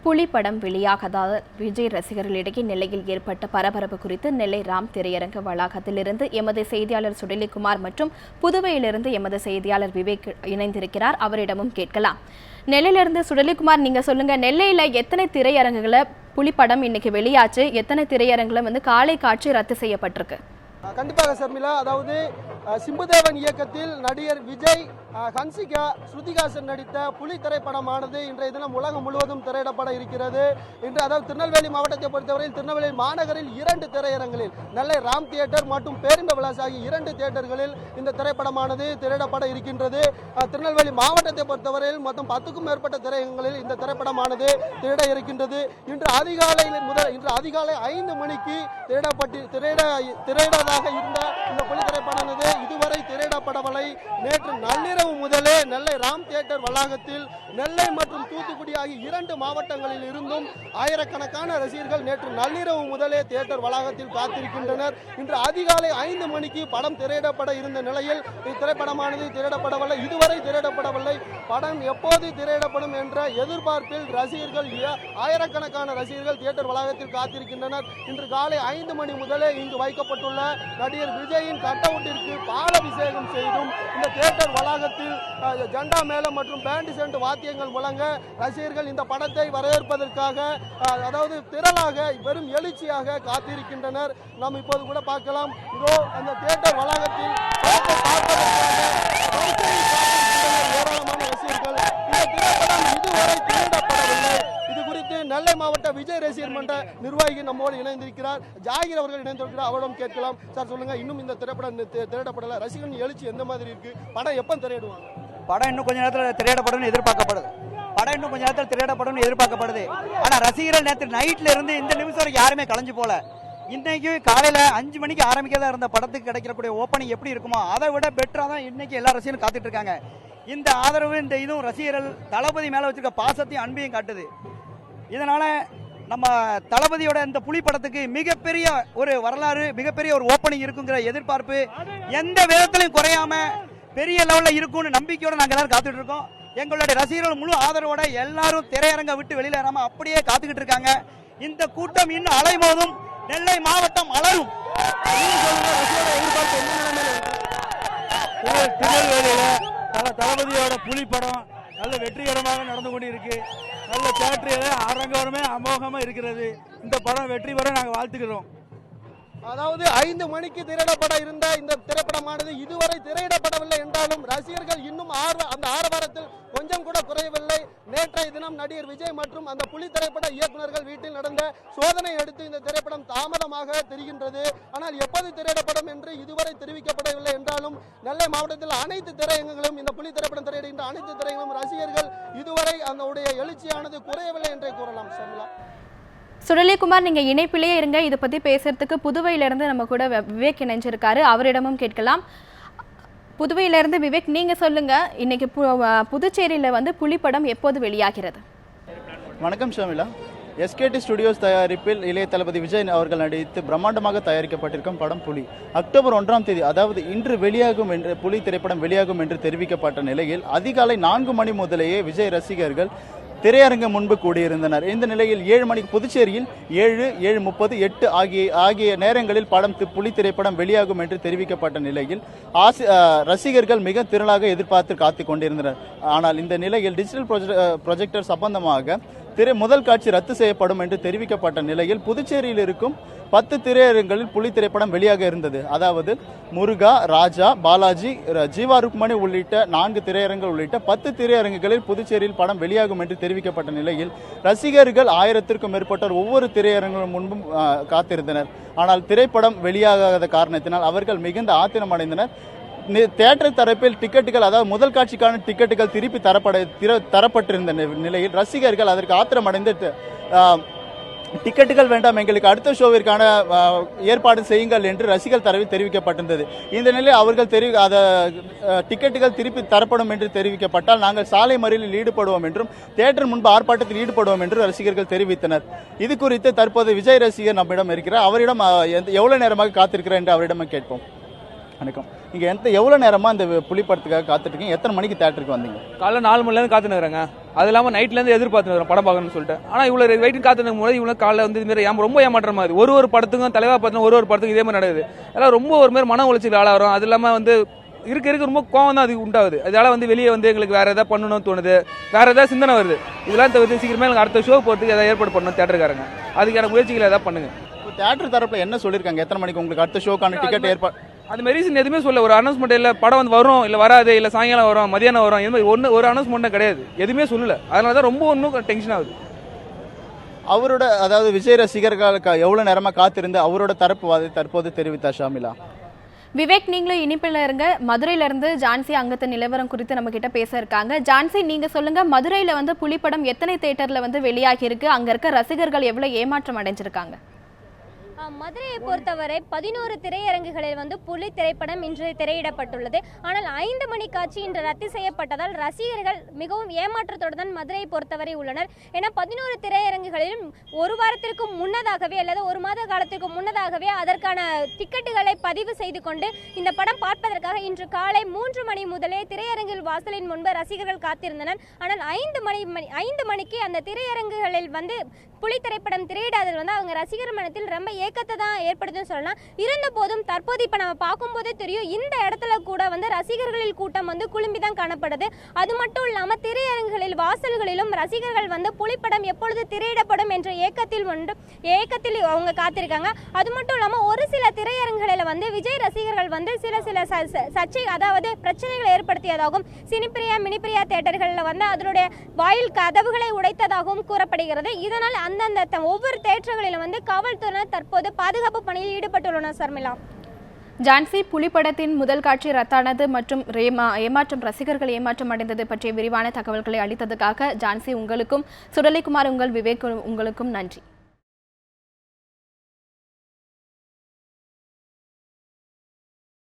புலி படம் வெளியாகதால் விஜய் ரசிகர்களிடையே நெல்லையில் ஏற்பட்ட பரபரப்பு குறித்து நெல்லை ராம் திரையரங்க வளாகத்திலிருந்து எமது செய்தியாளர் சுடலிக்குமார் மற்றும் புதுவையிலிருந்து எமது செய்தியாளர் விவேக் இணைந்திருக்கிறார். அவரிடமும் கேட்கலாம். நெல்லையிலிருந்து சுடலிக்குமார், நீங்க சொல்லுங்க, நெல்லையில எத்தனை திரையரங்குகளை புலிப்படம் இன்னைக்கு வெளியாச்சு, எத்தனை திரையரங்குல காலை காட்சி ரத்து செய்யப்பட்டிருக்கு? கண்டிப்பாக ஷர்மிளா, அதாவது சிம்புதேவன் இயக்கத்தில் நடிகர் விஜய், ஹன்சிகா, ஸ்ருதிகாசன் நடித்த புலி திரைப்படமானது இன்றைய தினம் உலகம் முழுவதும் திரையிடப்பட இருக்கிறது. இன்று அதாவது திருநெல்வேலி மாவட்டத்தை பொறுத்தவரையில் திருநெல்வேலி மாநகரில் 2 திரையரங்களில் நெல்லை ராம் தியேட்டர் மற்றும் பேரின்ப விலாஸ் ஆகிய 2 தியேட்டர்களில் இந்த திரைப்படமானது திரையிடப்பட இருக்கின்றது. திருநெல்வேலி மாவட்டத்தை பொறுத்தவரையில் மொத்தம் 10க்கும் மேற்பட்ட திரையரங்களில் இந்த திரைப்படமானது திரையிட இருக்கின்றது. இன்று அதிகாலை 5 மணிக்கு திரையிடதாக இருந்த இந்த புலி திரைப்படமானது இதுவரை திரையிடப்படவில்லை. நேற்று நள்ளிரவு முதலே நெல்லை ராம் தியேட்டர் வளாகத்தில் நெல்லை மற்றும் தூத்துக்குடி ஆகிய 2 மாவட்டங்களில் இருந்தும் ஆயிரக்கணக்கான ரசிகர்கள் நேற்று நள்ளிரவு முதலே தியேட்டர் வளாகத்தில் காத்திருக்கின்றனர். இன்று அதிகாலை 5 மணிக்கு படம் திரையிடப்பட இருந்த நிலையில் இத்திரைப்படமானது திரையிடப்படவில்லை, இதுவரை திரையிடப்படவில்லை. படம் எப்போது திரையிடப்படும் என்ற எதிர்பார்ப்பில் ரசிகர்கள், ஆயிரக்கணக்கான ரசிகர்கள் தியேட்டர் வளாகத்தில் காத்திருக்கின்றனர். இன்று காலை 5 மணி முதலே இங்கு வைக்கப்பட்டுள்ள நடிகர் விஜயின் கட்டவுட்டிற்கு பாலாபிஷேகம் செய்தும் இந்த தியேட்டர் வளாகத்தில் ஜெண்டா மேளம் மற்றும் பேண்ட் செண்ட் வாத்தியங்கள் முழங்க ரசிகர்கள் இந்த படத்தை வரவேற்பதற்காக அதாவது திரளாக வெறும் எழுச்சியாக காத்திருக்கின்றனர். நாம் இப்போது கூட பார்க்கலாம். இதோ அந்த தியேட்டர் வளாகத்தில் ஏராளமான ரசிகர்கள். இந்த திரைப்படம் இதுவரை திரையிடப்படவில்லை. இது குறித்து நெல்லை மாவட்ட விஜய் ரசிகர் மன்ற நிர்வாகி நம்மோடு இணைந்திருக்கிறார். ஜாகிர் அவர்கள் இணைந்திருக்கிறார். அவரிடம் கேட்கலாம். சார் சொல்லுங்க, இன்னும் இந்த திரைப்படம் திரையிடப்படல, ரசிகர்கள் எழுச்சி எந்த மாதிரி இருக்கு? படம் எப்போ திரையிடுவாங்க? படம் இன்னும் கொஞ்ச நேரத்தில் திரையிடப்படும் எதிர்பார்க்கப்படுது. ஆனா ரசிகர்கள் நேற்று நைட்ல இருந்து இந்த நிமிஷம் வரைக்கும் யாருமே கலைஞ்சு போல. இன்னைக்கு காலையில 5 மணிக்கு ஆரம்பிக்கிறதா இருந்த படத்துக்கு கிடைக்கக்கூடிய ஓப்பனிங் எப்படி இருக்குமோ அதை விட பெட்டரா தான் இன்னைக்கு எல்லா ரசிகர்களும் காத்துட்டு இருக்காங்க. இந்த ஆதரவு, இந்த இதுவும் ரசிகர்கள் தளபதி மேல வச்சிருக்க பாசத்தையும் அன்பையும் காட்டுது. இதனால நம்ம தளபதியோட இந்த புலி படத்துக்கு மிகப்பெரிய ஒரு வரலாறு, மிகப்பெரிய ஒரு ஓப்பனிங் இருக்குங்கிற எதிர்பார்ப்பு எந்த விதத்திலையும் குறையாம பெரிய லெவல்ல இருக்கும்னு நம்பிக்கையோட நாங்க எல்லாரும் காத்துட்டு இருக்கோம். எங்களுடைய ரசிகர்கள் முழு ஆதரவோட எல்லாரும் திரையரங்க விட்டு வெளியில வராம அப்படியே காத்துக்கிட்டு இருக்காங்க. இந்த கூட்டம் இன்னும் அலைமோதும், நெல்லை மாவட்டம் அலரும். திருநெல்வேலியில தளபதியோட புலி படம் நல்ல வெற்றிகரமாக நடந்து கொண்டிருக்கு. நல்ல தியேட்டரில் அரங்கமே அமோகமா இருக்கிறது. இந்த படம் வெற்றி பெற நாங்கள் வாழ்த்துக்கிறோம். அதாவது 5 மணிக்கு திரையிடப்பட இருந்த இந்த திரைப்படமானது இதுவரை திரையிடப்படவில்லை என்றாலும் ரசிகர்கள் இன்னும் அந்த ஆரவாரத்தில் கொஞ்சம் கூட குறையவில்லை. நேற்றைய தினம் நடிகர் விஜய் மற்றும் அந்த புலி திரைப்பட இயக்குநர்கள் வீட்டில் நடந்த சோதனை அடுத்து இந்த திரைப்படம் தாமதமாக தெரிகின்றது. ஆனால் எப்போது திரையிடப்படும் என்று இதுவரை தெரிவிக்கப்படவில்லை என்றாலும் நெல்லை மாவட்டத்தில் அனைத்து திரையரங்குகளும் இந்த புலி திரைப்படம் திரையிடுகின்ற அனைத்து திரையரங்களும் ரசிகர்கள் இதுவரை அதனுடைய எழுச்சியானது குறையவில்லை என்றே கூறலாம். சொல்லலாம். சுடலிக்குமார், நீங்க இணைப்பிலேயே இருங்க. இதை பத்தி பேசுறதுக்கு புதுவையிலிருந்து நம்ம கூட விவேக் இணைஞ்சிருக்காரு. அவரிடமும் கேட்கலாம். புதுவையிலிருந்து விவேக், நீங்க சொல்லுங்க, இன்னைக்கு புதுச்சேரியில புலிப்படம் எப்போது வெளியாகிறது? வணக்கம் ஷமிலா. எஸ்கேடி ஸ்டுடியோஸ் தயாரிப்பில் இளைய தளபதி விஜய் அவர்கள் நடித்து பிரம்மாண்டமாக தயாரிக்கப்பட்டிருக்கும் படம் புலி அக்டோபர் 1ஆம் தேதி, அதாவது இன்று வெளியாகும் என்று புலி திரைப்படம் வெளியாகும் என்று தெரிவிக்கப்பட்ட நிலையில் அதிகாலை 4 மணி முதலேயே விஜய் ரசிகர்கள் திரையரங்கம் முன்பு கூடியிருந்தனர். இந்த நிலையில் 7 மணிக்கு புதுச்சேரியில் 7, 7:30, 8 ஆகிய நேரங்களில் புலி திரைப்படம் வெளியாகும் என்று தெரிவிக்கப்பட்ட நிலையில் ரசிகர்கள் மிக திரளாக எதிர்பார்த்து காத்துக் கொண்டிருந்தனர். ஆனால் இந்த நிலையில் டிஜிட்டல் ப்ரொஜெக்டர் சம்பந்தமாக முதல் காட்சி ரத்து செய்யப்படும் என்று தெரிவிக்கப்பட்ட நிலையில் புதுச்சேரியில் இருக்கும் 10 திரையரங்களில் புலி திரைப்படம் வெளியாக இருந்தது. அதாவது முருகா, ராஜா, பாலாஜி, ஜீவா ருக்மணி உள்ளிட்ட 4 திரையரங்குகள் உள்ளிட்ட 10 திரையரங்குகளில் புதுச்சேரியில் படம் வெளியாகும் என்று தெரிவிக்கப்பட்ட நிலையில் ரசிகர்கள் 1000க்கும் மேற்பட்டோர் ஒவ்வொரு திரையரங்குகள் முன்பும் காத்திருந்தனர். ஆனால் திரைப்படம் வெளியாகாத காரணத்தினால் அவர்கள் மிகுந்த ஆத்திரம் அடைந்தனர். தியேட்டர் தரப்பில் டிக்கெட்டுகள், அதாவது முதல் காட்சிக்கான டிக்கெட்டுகள் திருப்பி தரப்பட்டிருந்த நிலையில் ரசிகர்கள் அதற்கு ஆத்திரமடைந்து டிக்கெட்டுகள் வேண்டாம், எங்களுக்கு அடுத்த ஷோவிற்கான ஏற்பாடு செய்யுங்கள் என்று ரசிகர்கள் தரவில் தெரிவிக்கப்பட்டிருந்தது. இந்த நிலையில் அவர்கள் டிக்கெட்டுகள் திருப்பி தரப்படும் என்று தெரிவிக்கப்பட்டால் நாங்கள் சாலை மறியலில் ஈடுபடுவோம் என்றும் தியேட்டர் முன்பு ஆர்ப்பாட்டத்தில் ஈடுபடுவோம் என்று ரசிகர்கள் தெரிவித்தனர். இது குறித்து தற்போது விஜய் ரசிகர் நம்மிடம் இருக்கிறார். அவரிடம் எவ்வளவு நேரமாக காத்திருக்கிறார் என்று அவரிடம் கேட்போம். வணக்கம். நீங்கள் எவ்வளோ நேரமாக இந்த புலி படத்துக்காக காத்துட்ருக்கீங்க? எத்தனை மணிக்கு தேட்டருக்கு வந்தீங்க? காலைல 4 மணிலேருந்து காத்துனுக்குறேங்க. அது இல்லாமல் நைட்லேருந்து எதிர்பார்த்து வரோம் படம் பார்க்கணும்னு சொல்லிட்டு. ஆனால் இவ்வளோ வெயிட்டிங் காத்துக்கும் போது இவ்வளோ காலைல வந்து இதுமாரி ரொம்ப ஏமாற்றம் ஆகுது. ஒரு படத்துக்கும் தலைவா பார்த்தீங்கன்னா ஒரு படத்துக்கும் இதே மாதிரி நடக்குது. அதெல்லாம் ரொம்ப ஒரு மாதிரி மன உளைச்சல் ஆளாகிறோம். அது இல்லாமல் வந்து இருக்க ரொம்ப கோவம் தான் அது உண்டாகுது. அதனால வந்து வெளியே வந்து எங்களுக்கு வேற ஏதாவது பண்ணணும்னு தோணுது, வேற ஏதாவது சிந்தனை வருது. இதெல்லாம் தவிர்த்து சீக்கிரமே எனக்கு அடுத்த ஷோ போகிறதுக்கு ஏதாவது ஏற்பாடு பண்ணணும் தேட்டருக்காரங்க. அதுக்கான முயற்சிகள் ஏதாவது பண்ணுங்க. தியேட்டர் தரப்புல என்ன சொல்லியிருக்காங்க? எத்தனை மணிக்கு உங்களுக்கு அடுத்த ஷோக்கான டிக்கெட் ஏற்பாடு? அது மாதிரி ரீசன் எதுவுமே சொல்ல. ஒரு அனௌன்ஸ்மெண்ட் இல்லை, படம் வந்து வரும் இல்லை வராது, இல்லை சாயங்காலம் வரும் மதியானம் வரும், இது மாதிரி ஒரு அனௌன்ஸ்மெண்ட்டும் கிடையாது, எதுவுமே சொல்லல. அதனால தான் ரொம்ப இன்னும் டென்ஷன் ஆகுது. அவரோட அதாவது விஜய் ரசிகர்களுக்கு எவ்வளவு நேரமா காத்திருந்து அவரோட தரப்பு தற்போது தெரிவித்தார் ஷாமிலா. விவேக், நீங்களும் இனிப்பில் இருங்க. மதுரையில இருந்து ஜான்சி அங்கத்து நிலவரம் குறித்து நம்ம கிட்ட பேச இருக்காங்க. ஜான்சி, நீங்க சொல்லுங்க, மதுரையில வந்து புலிப்படம் எத்தனை தியேட்டர்ல வந்து வெளியாகி இருக்கு? அங்க இருக்க ரசிகர்கள் எவ்வளவு ஏமாற்றம் அடைஞ்சிருக்காங்க? மதுரையை பொறுத்தவரை 11 திரையரங்குகளில் வந்து புலி திரைப்படம் இன்று திரையிடப்பட்டுள்ளது. ஆனால் 5 மணி காட்சி இன்று ரத்து செய்யப்பட்டதால் ரசிகர்கள் மிகவும் ஏமாற்றத்தோடு தான் மதுரையை பொறுத்தவரை உள்ளனர். ஏன்னா 11 திரையரங்குகளிலும் ஒரு வாரத்திற்கு முன்னதாகவே அல்லது ஒரு மாத காலத்திற்கு முன்னதாகவே அதற்கான டிக்கெட்டுகளை பதிவு செய்து கொண்டு இந்த படம் பார்ப்பதற்காக இன்று காலை 3 மணி முதலே திரையரங்கில் வாசலின் முன்பு ரசிகர்கள் காத்திருந்தனர். ஆனால் 5 மணிக்கு அந்த திரையரங்குகளில் வந்து புலி திரைப்படம் திரையிடாதது வந்து அவங்க ரசிகர் மனத்தில் ரொம்ப ஏக்கத்தை தான் ஏற்படுத்துன்னு சொல்லலாம். இருந்த போதும் தற்போது இப்போ நம்ம பார்க்கும்போதே தெரியும், இந்த இடத்துல கூட வந்து ரசிகர்களில் கூட்டம் வந்து குழும்பி தான் காணப்படுது. அது மட்டும் இல்லாமல் திரையரங்குகளில் வாசல்களிலும் ரசிகர்கள் வந்து புலிப்படம் எப்பொழுது திரையிடப்படும் என்ற ஏக்கத்தில் அவங்க காத்திருக்காங்க. அது மட்டும் இல்லாமல் ஒரு சில திரையரங்குகளில் வந்து விஜய் ரசிகர்கள் வந்து சில சர்ச்சை, அதாவது பிரச்சனைகளை ஏற்படுத்தியதாகவும், சினிப்பிரியா மினிப்பிரியா தியேட்டர்களில் வந்து அதனுடைய வாயில் கதவுகளை உடைத்ததாகவும் கூறப்படுகிறது. இதனால் அந்தந்த ஒவ்வொரு தியேட்டர்களிலும் வந்து காவல்துறையினர் தற்போது பாதுகாப்பு பணியில் ஈடுபட்டுள்ளனர். சர்மிளா. ஜான்சி, புலிப்படத்தின் முதல் காட்சி ரத்தானது மற்றும் ரசிகர்கள் ஏமாற்றம் அடைந்தது பற்றிய விரிவான தகவல்களை அளித்ததுக்காக ஜான்சி உங்களுக்கும், சுடலைக்குமார் விவேக் உங்களுக்கும் நன்றி.